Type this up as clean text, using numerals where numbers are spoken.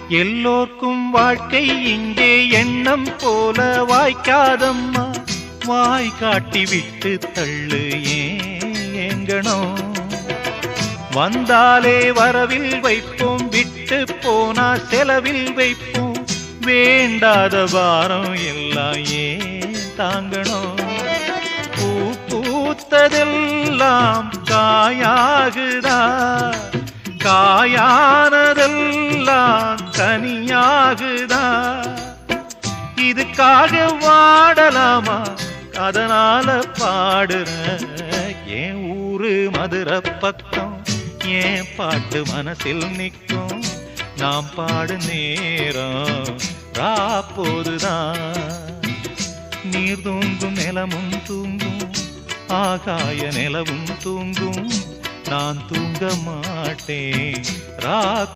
எல்லோர்க்கும் வாழ்க்கை இங்கே எண்ணம் போல வாய்க்காதம்மா. வாய் காட்டி விட்டு தள்ளு ஏங்கணும். வந்தாலே வரவில் வைப்போம், விட்டு போனா செலவில் வைப்போம். வேண்டாத பாரம் எல்லாம் ஏன் தாங்கணும். பூ பூத்ததெல்லாம் காயாகுதா, காயானதெல்லாம் தனியாகுதா. இதுக்காக வாடலாமா, அதனால பாடுற. என் ஊரு மதுரை பக்கம், என் பாட்டு மனசில் நிற்கும். நாம் பாடு நேரம் ராப்போதுதான். நீர் தூங்கும் நிலமும் தூங்கும், ஆகாய நிலவும் தூங்கும். நான் தூங்க மாட்டேன் ரா